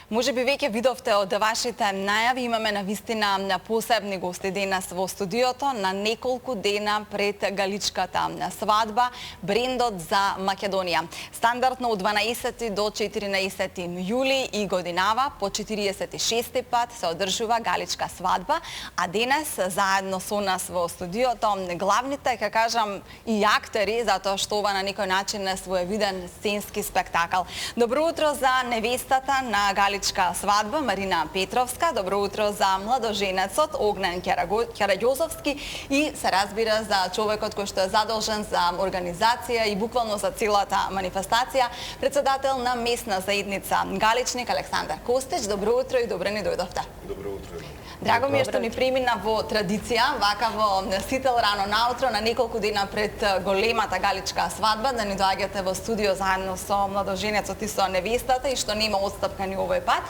Може би веќе видовте од вашите најави, имаме навистина посебни гости денес во студиото на неколку дена пред галичката свадба, брендот за Македонија. Стандардно од 12 до 14 јули и годинава по 46 пат се одржува галичка свадба, а денес заедно со нас во студиото главните, ка кажам, и актери, затоа што ова на некој начин е своевиден сценски спектакл. Добро утро за невестата на галичка свадба Марина Петровска, добро утро за младоженецот Огнен Караѓозовски и се разбира за човекот кој што е задолжен за организација и буквално за целата манифестација, председател на местна заедница Галичник Александар Костич. Добро утро и добре ни дојдовте. Добро утро. Драго ми е што ни премина во традиција, вака во сител рано наутро, на неколку дена пред големата галичка свадба, да ни доаѓате во студио заедно со младоженецот и со невестата и што нема отстапка ни овој пат.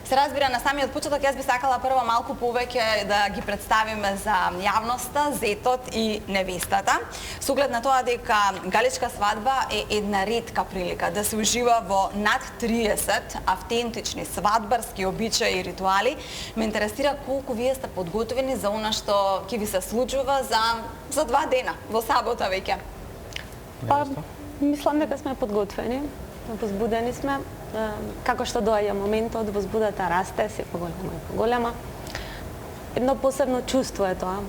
Се разбира, на самиот почеток јас би сакала прво малку повеќе да ги представиме за јавноста, зетот и невестата. Со оглед на тоа дека галичка свадба е една ретка прилика да се ужива во над 30 автентични свадбарски обичаи и ритуали. Ме интересира колку вие сте подготвени за она што ќе ви се случува за 2 дена, во сабота веќе. Па, мислам дека сме подготвени, возбудени сме. Како што доаѓа моментот, возбудата расте, се поголема и поголема. Едно посебно чувство е тоа.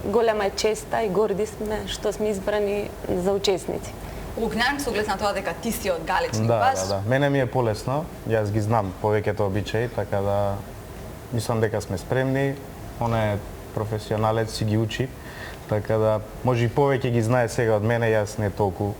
Голема е честа и горди сме што сме избрани за учесници. Огнен, со оглед на тоа дека ти си од Галичник, Да. Мене ми е полесно, јас ги знам повеќето обичаи, така да мислам дека сме спремни. Она е професионалец, си ги учи, така да може и повеќе ги знае сега од мене, јас не толку.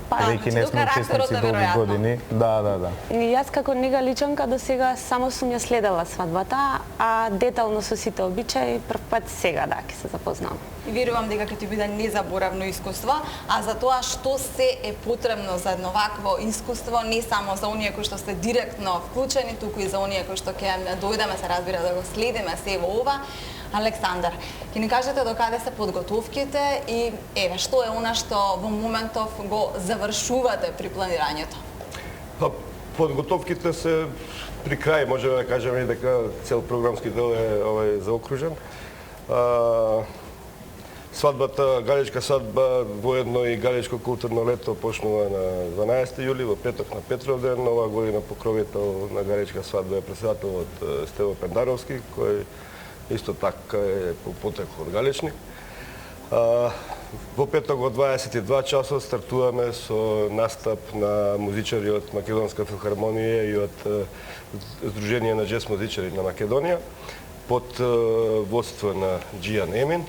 Веќе не сме учесници долги години. Да. И јас како негаличанка до сега само сум ја следела свадбата, а детално со сите обичаи прв пат сега да ќе се запознам. И верувам дека ќе ти биде незаборавно искуство, а за тоа што се е потребно за едно вакво искуство, не само за оние кои што сте директно вклучени, туку и за оние кои што ќе дојдеме, се разбира, да го следиме се во ова. Александар, ќе ни кажете докаде се подготовките и еве што е она што во моментов го завршувате при планирањето? Подготовките се при крај, може да кажеме дека цел програмски дел е заокружен. Свадбата, галичка свадба, воедно и галичко културно лето почнува на 12 јули, во петок на Петровден. Оваа година покровител на галичка свадба е председателот Стево Пендаровски, кој исто така е по потек од Галичник. Во петок од 22 часот стартуваме со настап на музичари од Македонска филхармонија и од Сдружение на джез музичари на Македонија под водство на Џијан Емин.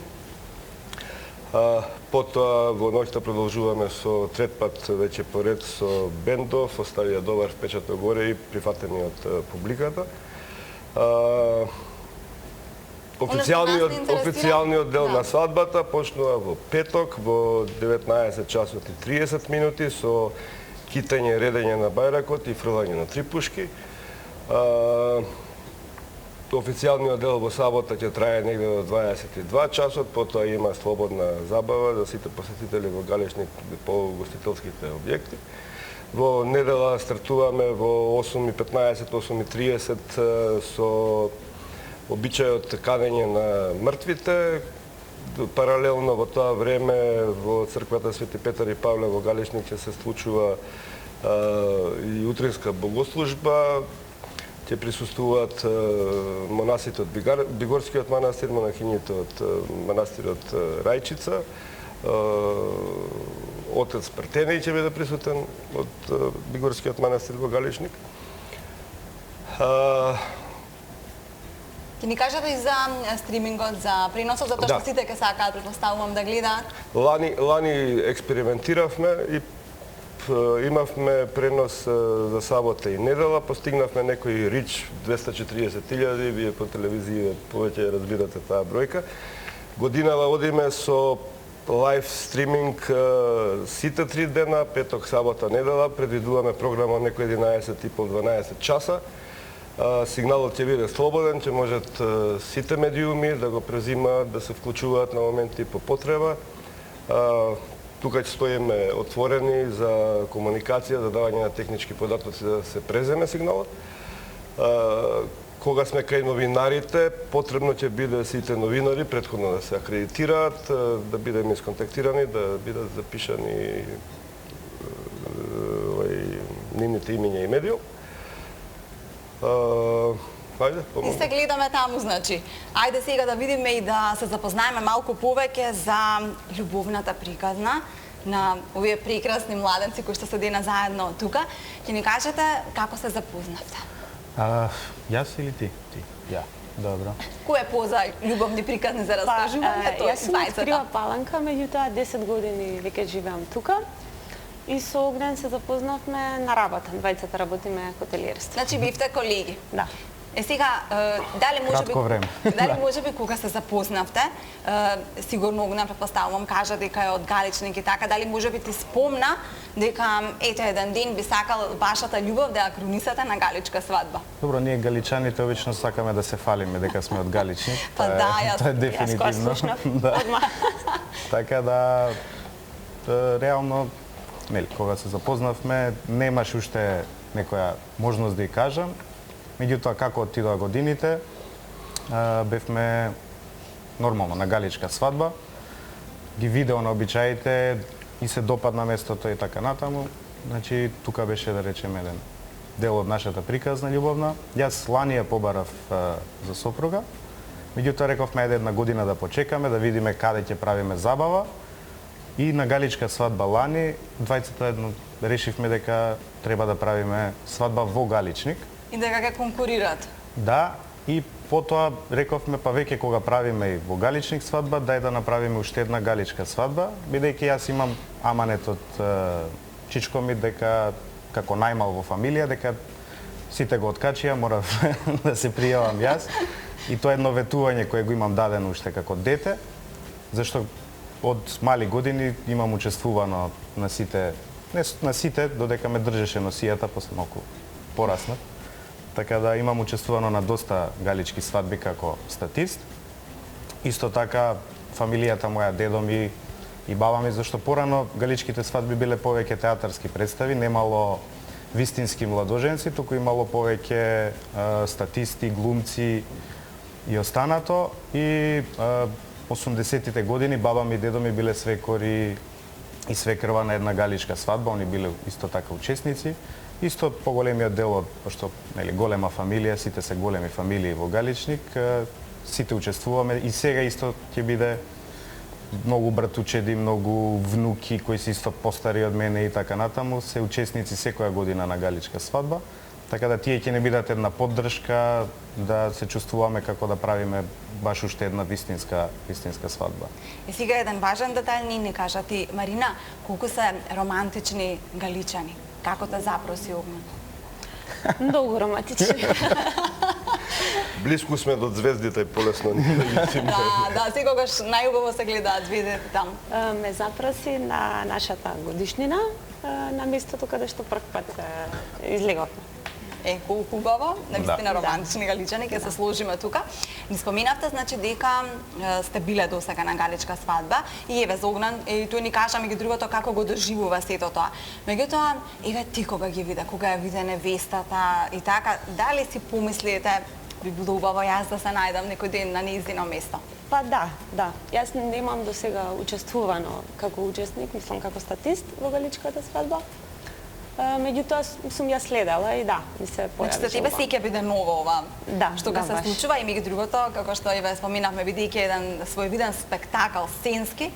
Потоа во ноќта продолжуваме со трет пат веќе поред со бендов, оставија добар впечаток горе и прифатени од публиката. Официјалниот дел на свадбата почнува во петок во 19 часот и 30 минути со китање, редење на бајракот и фрлање на 3 пушки. Официјалниот дел во сабота ќе трае негде до 22 часот, потоа има слободна забава за сите посетители во Галичник по гостителските објекти. Во недела стартуваме во 8:15, 8:30 со обичајот канење на мртвите. Паралелно во тоа време во црквата Свети Петар и Павле во Галичник ќе се случува и утринска богослужба. Ќе присуствуваат монасите од Бигорскиот манастир, монахињите од манастирот Рајчица. Отец Партенеј ќе биде присутен од Бигорскиот манастир во Галичник. Ќе ни кажете и за стримингот, за преносот, затоа што сите ќе сакаат, претпоставувам, да гледаат? Лани експериментиравме и имавме пренос за сабота и недела, постигнавме некој рич 240.000, вие по телевизија повеќе разбирате таа бројка. Годинава одиме со лайв стриминг сите 3 дена, петок, сабота, недела, предвидуваме програма некој 11:30-12 часа. Сигналот ќе биде слободен, ќе можат сите медиуми да го презимаат, да се вклучуваат на моменти по потреба. Тука ќе стоиме отворени за комуникација, за давање на технички податоци да се преземе сигналот. Кога сме кај новинарите, потребно ќе биде сите новинари претходно да се акредитираат, да бидеме исконтактирани, да бидат запишани нивните имења и медиум. Ајде, И помогни. се гледаме таму, значи. Ајде сега да видиме и да се запознаеме малку повеќе за љубовната приказна на овие прекрасни младенци кои што седина заедно тука. Ќе ни кажете како се запознавте? Јас или ти? Ти. Ја. Добро. Кој е поза љубовни приказни за раскажување? Тоа е Јас сум од двајцата. Крива Паланка, меѓутоа 10 години веќе живеам тука. И со Огнен се запознавме на работа. Двајцата работиме хотелиерство. Значи бивте колеги. Да. Сега, дали може Кратко време. Дали може би кога се запознавте, сигурно Огнен претпоставувам кажа дека е од Галичник и така, дали може би ти спомна дека ете еден ден би сакал вашата љубов да ја кронисате на галичка свадба? Добро, ние галичаните обично сакаме да се фалиме дека сме од Галичник. Па Тоа е- да, јас- тоа е Јас кога дефинитивно. слушнав, Да. одма. Така да, реално, нели, кога се запознавме, немаш уште некоја можност да ја кажам. Меѓутоа, како отидоа годините, бевме нормално на галичка свадба, ги видео на обичаите и се допадна местото и така натаму. Значи, тука беше, да речеме, еден дел од нашата приказна љубовна. Јас лани ја побарав за сопруга, меѓутоа рековме ајде една година да почекаме, да видиме каде ќе правиме забава. И на галичка свадба лани, двајцата едно решивме дека треба да правиме свадба во Галичник. И дека ќе конкурираат. Да, и потоа рековме па веќе кога правиме и во Галичник свадба, дај да направиме уште една галичка свадба, бидејќи јас имам аманет од чичко ми дека како најмал во фамилија, дека сите го откачија, морав да се пријавам јас. И тоа е едно ветување кое го имам дадено уште како дете, зашто од мали години имам учествувано на сите, не на сите, додека ме држеше носијата, после малку пораснав. Така да имам учествувано на доста галички свадби како статист. Исто така фамилијата моја, дедо ми и баба ми, зашто порано галичките свадби биле повеќе театарски представи, немало вистински младоженци, туку имало повеќе статисти, глумци и останато. И 80-тите години баба ми и дедо ми биле свекори и свекрва на една галичка свадба, они биле исто така учесници. Исто поголемиот дел од, пошто нели голема фамилија, сите се големи фамилии во Галичник, сите учествуваме и сега исто ќе биде многу братучеди, многу внуки кои се исто постари од мене и така натаму, се учесници секоја година на галичка свадба. Така да тие ќе не бидат една поддршка да се чувствуваме како да правиме баш уште една вистинска свадба. И сега еден важен детај ни кажа ти, Марина, колку се романтични галичани. Како те запроси Огнен? Многу романтични. Блиску сме до звездите, полесно ни да ги видиме. Да, секогаш најубаво се гледаат звездите там. Ме запроси на нашата годишнина на местото каде што прв пат излеговме. Колку убаво, навистина Да. романтични галичани, ќе се сложиме тука. Ни споминавте, значи, дека сте биле досега на галичка свадба и еве за Огнен, и тој ни кажа меѓу другото како го доживува сето тоа. Меѓутоа, еве ти кога ги виде, кога ја виде невестата и така, дали си помислите би било убаво јас да се најдам некој ден на нејзино место? Па да. Јас немам до сега учествувано како учесник, мислам како статист во галичката свадба. Меѓутоа сум ја следела и да, ми се појави. Значи, за тебе се ќе биде ново ова, Да, што да, се баш. случува и меѓу другото, како што и ве споминавме, бидејќи еден своевиден спектакл сценски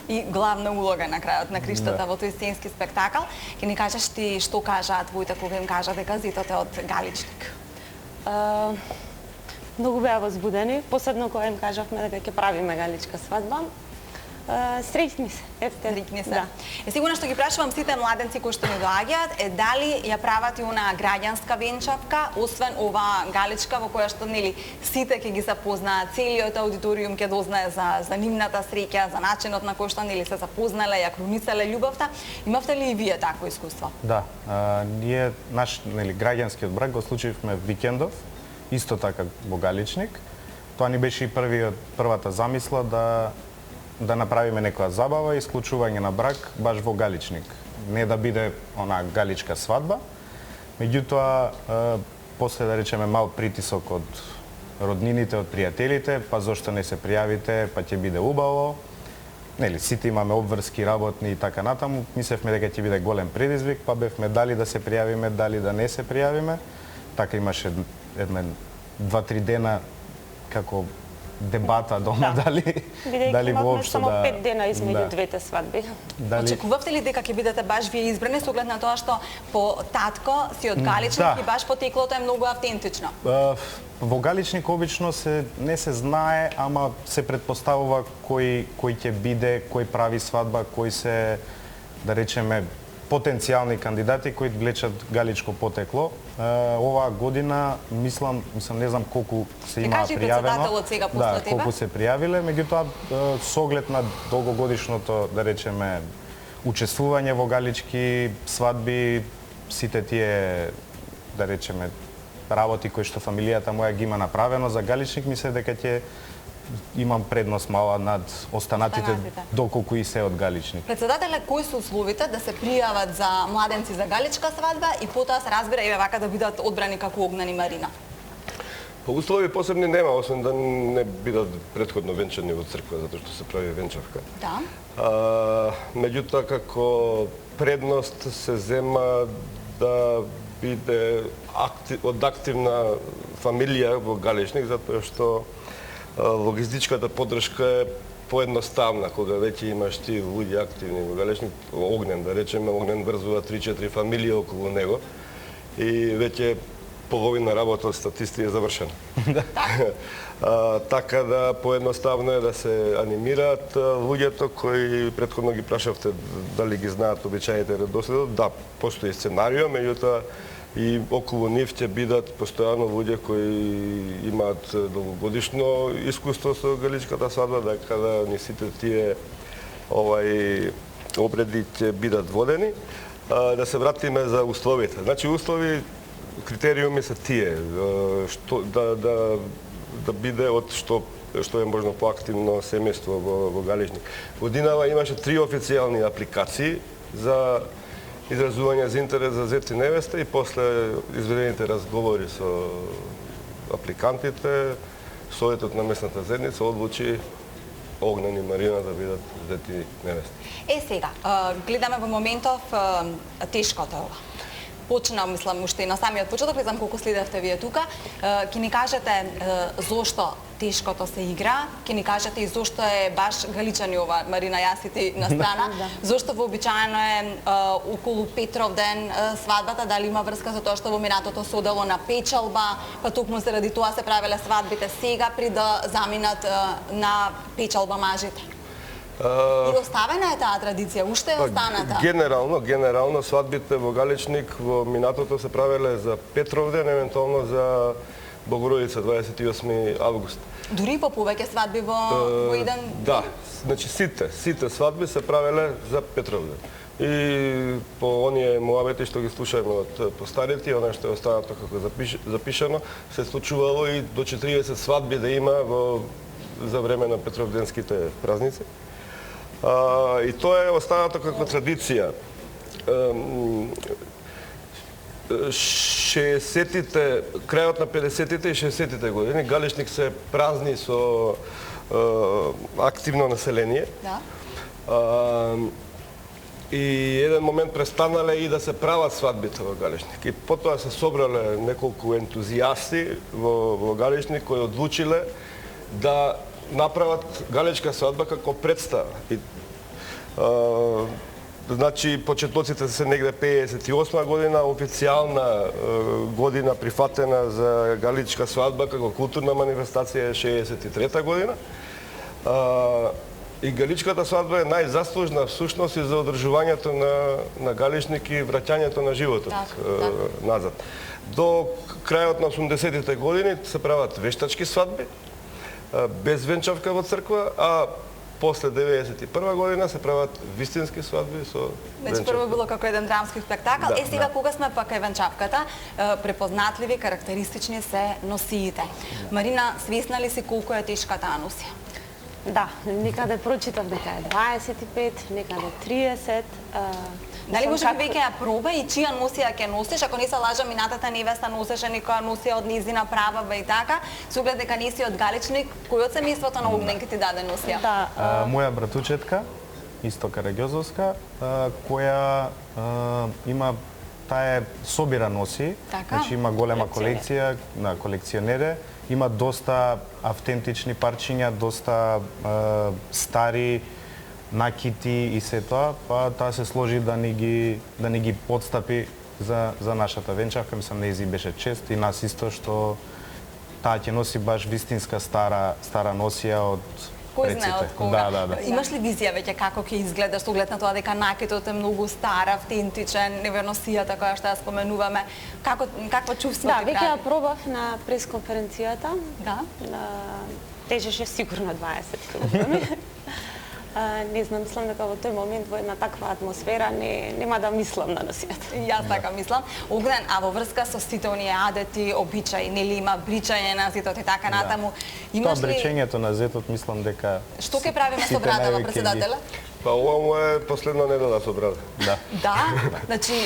и главна улога на крајот на криштата во тој сценски спектакл, ќе ни кажеш ти што кажаат твоите кога им кажа дека зетот е од Галичник? Многу беа возбудени, посебно кога им кажавме дека ќе правиме галичка свадба. Среќни се. Среќни се. Да. Сигурно што ги прашувам сите младенци кои што ми доаѓаат е дали ја прават и она граѓанска венчавка, освен ова галичка во која што нели сите ќе ги запознаат, целиот аудиториум ќе дознае за нивната среќа, за начинот на кој што нели се запознале, ја кронисале љубовта. Имавте ли и вие такво искуство? Да, ние наш нели граѓанскиот брак го случивме викендов, исто така во Галичник. Тоа ни беше и првата замисла да направиме некоја забава и исклучување на брак баш во Галичник. Не да биде она галичка свадба, меѓутоа после да речеме мал притисок од роднините, од пријателите, па зошто не се пријавите, па ќе биде убаво. Нели, сите имаме обврски работни и така натаму. Мислевме дека ќе биде голем предизвик, па бевме дали да се пријавиме, дали да не се пријавиме. Така имаше еден 2-3 дена како дебата дома, дали Бидејќи имавме само 5 дена да. измеѓу двете свадби. Очекувавте ли дека ќе бидете баш вие избрани со оглед на тоа што по татко си од Галичник и баш потеклото е многу автентично? Во Галичник обично не се знае, ама се предпоставува кој ќе биде, кој прави свадба, кои се, да речеме, потенцијални кандидати кои влечат галичко потекло. Оваа година мислам не знам колку се има пријавено. Да, колку се пријавиле, меѓутоа со оглед на долгогодишното, да речеме, учествување во галички свадби, сите тие, да речеме, работи кои што фамилијата моја ги има направено за Галичник, мисля дека ќе имам предност мала над останатите доколку и се од Галичник. Председателе, кои се условите да се пријават за младенци за галичка свадба и потоа се разбира еве вака да бидат одбрани како Огнен и Марина? По услови посебни нема, освен да не бидат претходно венчани во црква, затоа што се прави венчавка. Да. Меѓутоа, како предност се зема да биде од активна фамилија во Галичник, затоа што логистичката поддршка е поедноставна, кога веќе имаш ти луѓе активни во Галичник, Огнен, да речеме, Огнен врзува 3-4 фамилии околу него и веќе половина работа од статисти е завршена. Така да поедноставно е да се анимираат луѓето кои претходно ги прашавте дали ги знаат обичаите редоследот. Да, постои сценарио, меѓутоа и околу нив ќе бидат постојано луѓе кои имаат долгогодишно искуство со галичката свадба, дека да ни сите тие обреди ќе бидат водени. Да се вратиме за условите. Значи услови, критериуми се тие, да биде од што е можно поактивно семејство во Галичник. Годинава имаше 3 официјални апликации за изразување за интерес за зет и невеста и после изведените разговори со апликантите, Советот на местната заедница одлучи Огнен и Марина да бидат зет и невеста. Сега, гледаме во моментов тешкото ова. Почна, мислам, уште и на самиот почеток, не знам колку следевте вие тука, ќе ни кажете зошто тешкото се игра, ќе ни кажете и зошто е баш галичани ова, Марина, јас и ти на страна, зошто вообичаено е околу Петровден свадбата, дали има врска со тоа што во минатото се одело на печалба, па токму заради тоа се правеле свадбите сега при да заминат на печалба мажите? И оставена е таа традиција, уште е останата? Генерално свадбите во Галичник во минатото се правеле за Петровден, евентуално за Богородица 28 август. Дури по повеќе свадби во еден? Да, значи сите свадби се правеле за Петровден. И по оние муабети што ги слушаме од постарите, она што е останато како запишано, се случувало и до 40 свадби да има за време на Петровденските празници. И тоа е останато како традиција. 60-тите, крајот на 50-тите и 60-тите години Галичник се празни со активно население. Да. И еден момент престанале и да се прават свадбите во Галичник. И потоа се собрале неколку ентузијасти во Галичник кои одлучиле да направат галичка свадба како представа. Значи, почетоците се негде 58 година, официјална година прифатена за галичка свадба како културна манифестација е 63 година. И галичката свадба е најзаслужна всушност и за одржувањето на Галичник и враќањето на животот назад. До крајот на 80-тите години се прават вештачки свадби, без венчавка во црква, а после 91 година се прават вистински свадби со венчавка. Значи прво било како еден драмски спектакл. Сега кога сме пак кај венчавката, препознатливи, карактеристични се носиите. Марина, свесна ли си колку е тешка таа носија? Да, некаде прочитав дека е 25, некаде 30. Дали може Мислам, би веќе ја проба и чија носија ќе носиш? Ако не се лажам, минатата невеста носеше некоја носија од низина прабаба и така. Се оглед дека не си од Галичник, кој од семејството на Огненки ти даде носија? Да, Моја братучетка, исто Караѓозовска, која има таа е собира носи, Така? значи има голема Колекционер. колекција на колекционере, има доста автентични парчиња, доста стари накити и се тоа, па таа се сложи да ни ги подстапи за нашата венчавка. Мислам, нејзи беше чест и нас исто што таа ќе носи баш вистинска стара носија од Кој знае од кога? Да. Имаш ли визија веќе како ќе изгледа со оглед на тоа дека накитот е многу стар, автентичен, неверносијата која што ја споменуваме? Какво чувство да, ти веќе ја прави? пробав на пресконференцијата. Да. Тежеше сигурно 20 кг. Не знам, мислам дека во тој момент во една таква атмосфера нема да мислам на носијата. И јас така мислам. Огнен, а во врска со сите оние адети, обичаи, нели има бричање на зетот и така натаму. Тоа Имаш ли бричењето на зетот мислам дека што ќе правиме со сите брадава, највеќе председателе? Па ова му е последна недела со брада. Да. Да? Значи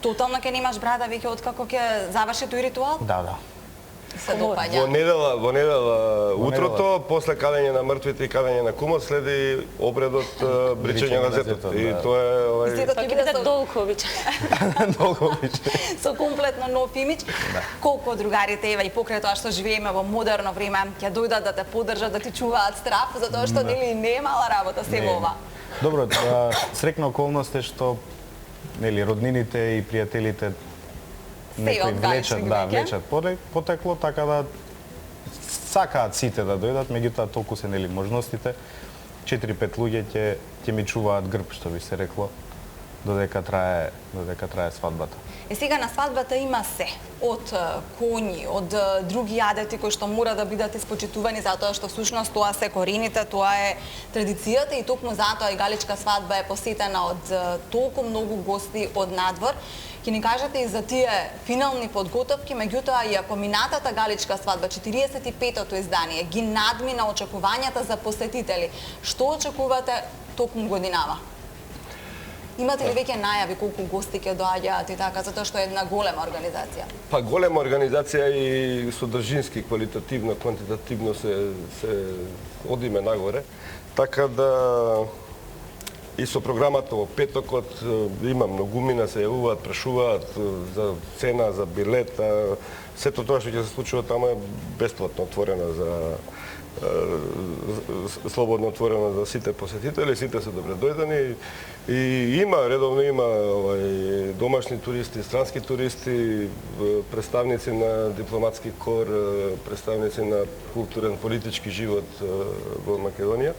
тотално ќе немаш брада веќе откако ќе заврши тој ритуал? Да. Се допаѓа. Во недела утрото, после кадење на мртвите и кадење на кумот, следи обредот бричење на зетот. И да. тоа е И сетот Тоа ќе ќе биде биде со долго обичај. Многу обичај. со комплетно нов имидж. Колку од другарите ева и покрај тоа што живееме во модерно време ќе дојдат да те поддржат, да ти чуваат страв, затоа што нели не е мала работа се во ова. Добро, срекна околност е што нели роднините и пријателите некои од Галичник веќе. влечат потекло, така да сакаат сите да дојдат, меѓутоа толку се нели можностите. 4-5 луѓе ќе ми чуваат грб, што би се рекло, додека трае свадбата. Е сега на свадбата има се, од коњи, од други адети кои што мора да бидат испочитувани затоа што всушност тоа се корените, тоа е традицијата и токму затоа и Галичка свадба е посетена од толку многу гости од надвор. Ќе ни кажете и за тие финални подготовки, меѓутоа и ако минатата Галичка свадба, 45-тото издание, ги надмина очекувањата за посетители, што очекувате токму годинава? Имате ли веќе најави колку гости ќе доаѓаат и така, затоа што е една голема организација? Па голема организација и содржински, квалитативно, квантитативно се одиме нагоре. Така да и со програмата во петокот има многумина, се јавуваат, прашуваат за цена, за билет, сето тоа што ќе се случува таму е бесплатно отворено за слободно отворено за сите посетители, сите се добредојдени и редовно има домашни туристи, странски туристи, представници на дипломатски кор, представници на културен политички живот во Македонија.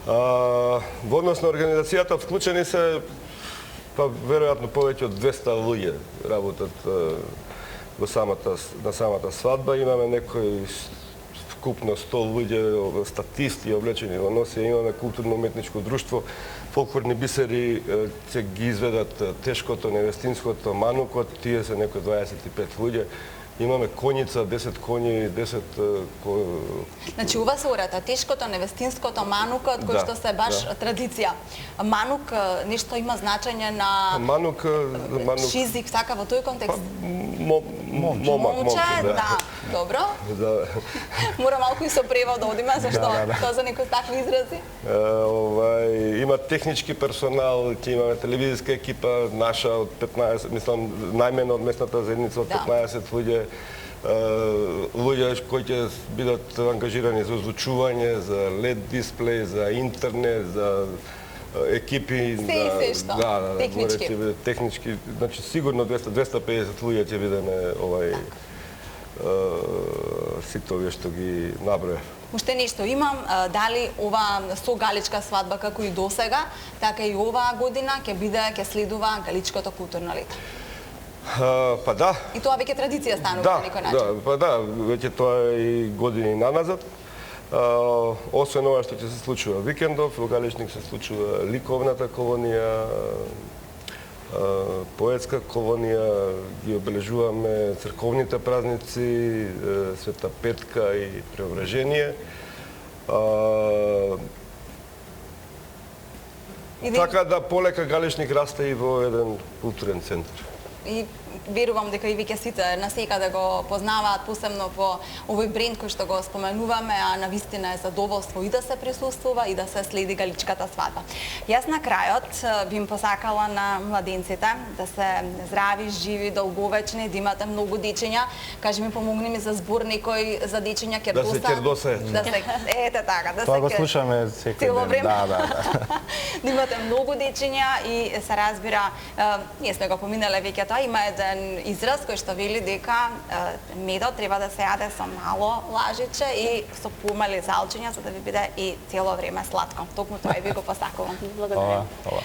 Во однос на организацијата вклучени се па веројатно повеќе од 200 луѓе работат на самата свадба. Имаме некои вкупно 100 луѓе статисти облечени во носија, имаме културно-уметничко друштво, фолклорни бисери ќе ги изведат тешкото, невестинското, манукот, тие се некои 25 луѓе. Имаме коњица, 10 коњи, 10... Значи, ова се урата, тешкото, невестинското, манукот, кој што се баш традиција. Манук нешто има значење на Манук... шизик, така, во тој контекст? Момче, да. Добро. Мора малку и со превод да одиме, зашто тоа за некои такви изрази? Има технички персонал, ќе имаме телевизиска екипа, наша од 15, мислам, најмено од местната заедница од 15 луѓе кои ќе бидат ангажирани за озвучување, за LED дисплеј, за интернет, за екипи, технички. Технички, значи сигурно 250 луѓе ќе бидеме сите овие што ги наброев. Уште нешто имам, дали ова со Галичка свадба како и досега, така и оваа година ќе следува Галичкото културно лето. Па да. И тоа веќе традиција станува на некој начин. Па да, веќе тоа е и години наназад. Освен ова што ќе се случува викендов, во Галичник се случува ликовната колонија, поетска колонија, ги обележуваме црковните празници, Света Петка и Преображение. така да полека Галичник расте и во еден културен центар. И верувам дека и веќе сите насекаде го познаваат, посебно по овој бренд кој што го споменуваме, а навистина е задоволство и да се присуствува и да се следи галичката свадба. Јас на крајот би им посакала на младенците да се здрави, живи, долговечни, да имате многу дечиња. Кажи ми, помогни ми за збор некој за дечиња Да се ќердосе. Да се ете така, да Тоа се го слушаме секој цело ден. време. Да. Да имате многу дечиња и се разбира, ние сме го поминале веќе тоа, има еден израз кој што вели дека медот треба да се јаде со мало лажиче и со помали залчиња за да ви биде и цело време сладко. Токму тоа и ви го посакувам. Благодарам. Ова.